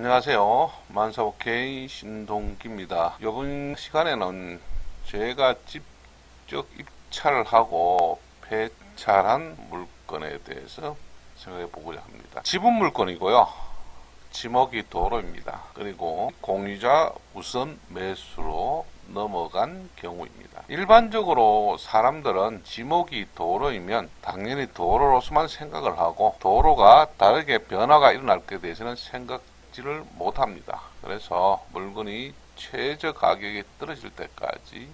안녕하세요. 만사오케이 신동기입니다. 이번 시간에는 제가 직접 입찰하고 폐찰한 물건에 대해서 생각해 보고자 합니다. 지분 물건이고요. 지목이 도로입니다. 그리고 공유자 우선 매수로 넘어간 경우입니다. 일반적으로 사람들은 지목이 도로이면 당연히 도로로서만 생각을 하고 도로가 다르게 변화가 일어날 것에 대해서는 생각지를 못합니다. 그래서 물건이 최저 가격이 떨어질 때까지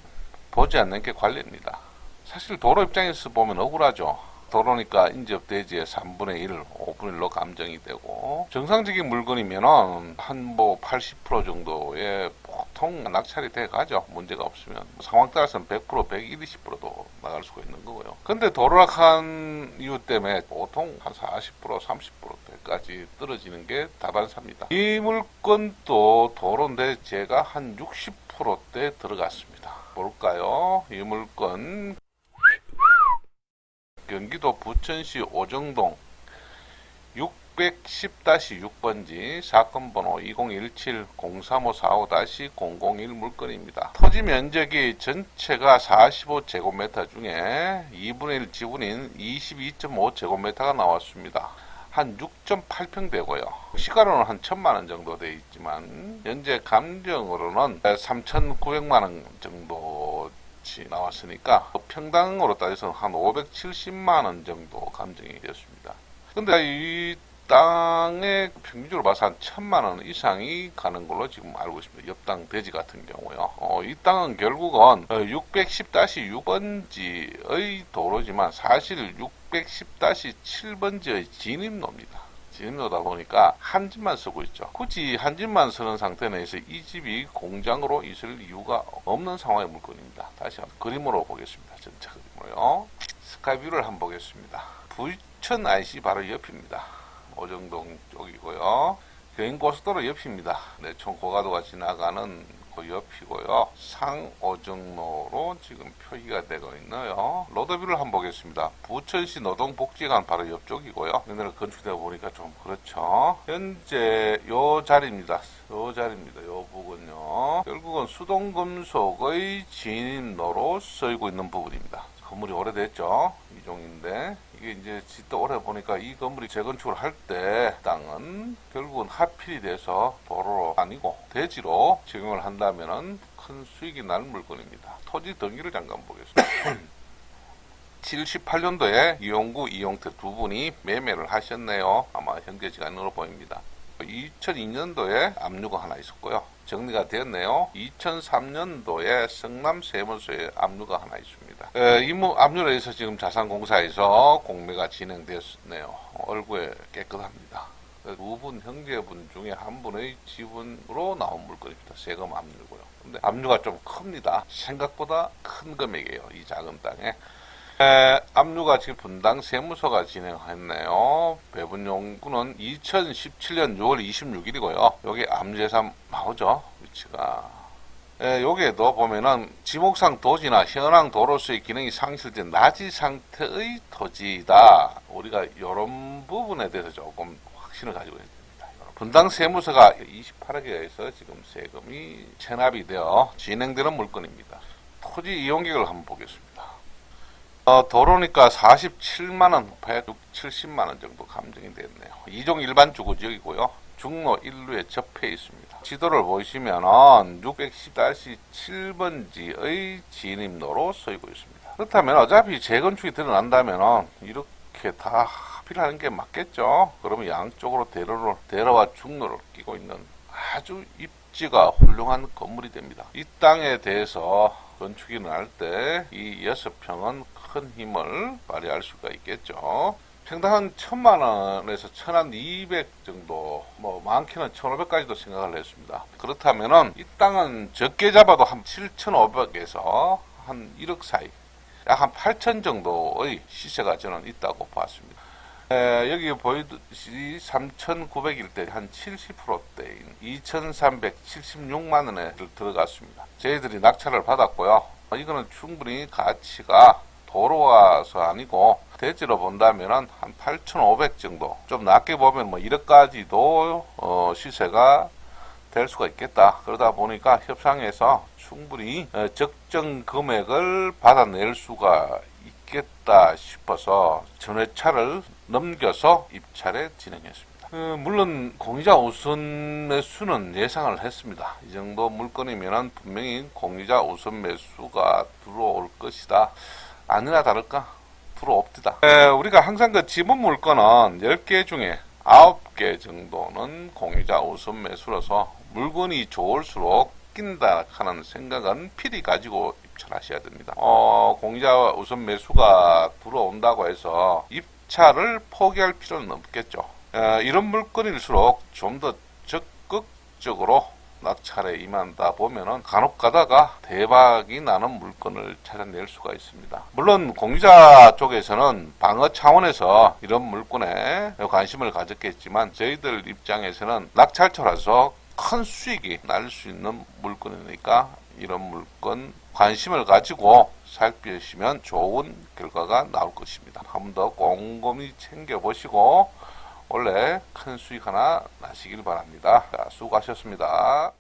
보지 않는 게 관리입니다. 사실 도로 입장에서 보면 억울하죠. 도로니까 인접 대지의 3분의 1, 5분의 1로 감정이 되고 정상적인 물건이면은 한 80% 정도의 보통 낙찰이 돼 가죠. 문제가 없으면 상황 따라서는 100%, 120%도 나갈 수가 있는 거고요. 근데 도로락한 이유 때문에 보통 한 40%, 30%대까지 떨어지는 게 다반사입니다. 이 물건도 도로인데 제가 한 60%대 들어갔습니다. 볼까요? 이 물건 경기도 부천시 오정동 610-6번지 사건번호 2017-03545-001 물건입니다. 토지 면적이 전체가 45제곱미터 중에 2분의 1 지분인 22.5제곱미터가 나왔습니다. 한 6.8평 되고요. 시가로는 한 1,000만원 정도 되어 있지만 현재 감정으로는 3,900만원 정도 나왔으니까 평당으로 따져서 한 570만원 정도 감정이 되었습니다. 근데 이 땅에 평균적으로 봐서 한 1,000만원 이상이 가는 걸로 지금 알고 있습니다. 옆땅 대지 같은 경우요. 이 땅은 결국은 610-6번지의 도로지만 사실 610-7번지의 진입로입니다. 진입로다 보니까 한 집만 쓰고 있죠. 굳이 한 집만 쓰는 상태 내에서 이 집이 공장으로 있을 이유가 없는 상황의 물건입니다. 다시 한번 그림으로 보겠습니다. 전체 그림으로요. 스카이뷰를 한번 보겠습니다. 부천 IC 바로 옆입니다. 오정동 쪽이고요. 경인고속도로 옆입니다. 내촌 고가도가 지나가는 그 옆이고요. 상오정로로 지금 표기가 되고 있네요. 로드뷰를 한번 보겠습니다. 부천시 노동복지관 바로 옆쪽이고요. 옛날에 건축되어 보니까 좀 그렇죠. 현재 요 자리입니다. 요 부분요. 결국은 수동금속의 진입로로 쓰이고 있는 부분입니다. 건물이 오래됐죠. 이종인데 이게 이제 짓도 오래 보니까 이 건물이 재건축을 할 때 땅은 결국은 하필이 돼서 도로로 아니고 대지로 적용을 한다면은 큰 수익이 날 물건입니다. 토지 등기를 잠깐 보겠습니다. 78년도에 이용구, 이용태 두 분이 매매를 하셨네요. 아마 현재 시간으로 보입니다. 2002년도에 압류가 하나 있었고요. 정리가 되었네요. 2003년도에 성남세무서에 압류가 하나 있습니다. 이 압류를 해서 지금 자산공사에서 공매가 진행되었네요. 얼굴에 깨끗합니다. 두 분 형제분 중에 한 분의 지분으로 나온 물건입니다. 세금 압류고요. 근데 압류가 좀 큽니다. 생각보다 큰 금액이에요. 이 작은 땅에. 압류가 지금 분당 세무서가 진행했네요. 배분 용구는 2017년 6월 26일이고요. 여기 압류재산 나오죠. 위치가. 여기에도 보면은 지목상 도지나 현황 도로수의 기능이 상실된 나지 상태의 토지다. 우리가 이런 부분에 대해서 조금 확신을 가지고 있습니다. 분당 세무서가 28억에 의해서 지금 세금이 체납이 되어 진행되는 물건입니다. 토지 이용객을 한번 보겠습니다. 도로니까 47만원, 170만원 정도 감정이 됐네요. 이종 일반 주거지역이고요. 중로 1루에 접해 있습니다. 지도를 보시면은 610-7번지의 진입로로 쓰이고 있습니다. 그렇다면 어차피 재건축이 드러난다면은 이렇게 다 필요한 게 맞겠죠. 그러면 양쪽으로 대로와 중로를 끼고 있는 아주 입지가 훌륭한 건물이 됩니다. 이 땅에 대해서 건축이 날 때 이 6평은 큰 힘을 발휘할 수가 있겠죠. 평당 한 1,000만원에서 1,200 정도, 많게는 1,500까지도 생각을 했습니다. 그렇다면은 이 땅은 적게 잡아도 한 7,500에서 한 1억 사이, 약 한 8천 정도의 시세가 저는 있다고 봤습니다. 여기 보이듯이 3,900일 때 한 70%대인 2,376만원에 들어갔습니다. 저희들이 낙찰을 받았고요. 이거는 충분히 가치가 도로와서 아니고 대지로 본다면은 한 8,500 정도, 좀 낮게 보면 뭐 1억까지도 시세가 될 수가 있겠다. 그러다 보니까 협상에서 충분히 적정 금액을 받아낼 수가 있겠다 싶어서 전회차를 넘겨서 입찰에 진행했습니다. 물론 공유자 우선 매수는 예상을 했습니다. 이 정도 물건이면 분명히 공유자 우선 매수가 들어올 것이다. 아니나 다를까 들어옵니다. 우리가 항상 그 지분 물건은 10개 중에 9개 정도는 공유자 우선 매수라서 물건이 좋을수록 낀다 하는 생각은 필히 가지고 입찰하셔야 됩니다. 공유자 우선 매수가 들어온다고 해서 입찰을 포기할 필요는 없겠죠. 이런 물건일수록 좀 더 적극적으로 낙찰에 임한다 보면은 간혹 가다가 대박이 나는 물건을 찾아낼 수가 있습니다. 물론 공유자 쪽에서는 방어 차원에서 이런 물건에 관심을 가졌겠지만 저희들 입장에서는 낙찰처라서 큰 수익이 날 수 있는 물건이니까 이런 물건 관심을 가지고 살피시면 좋은 결과가 나올 것입니다. 한 번 더 꼼꼼히 챙겨보시고 원래 큰 수익 하나 나시길 바랍니다. 자, 수고하셨습니다.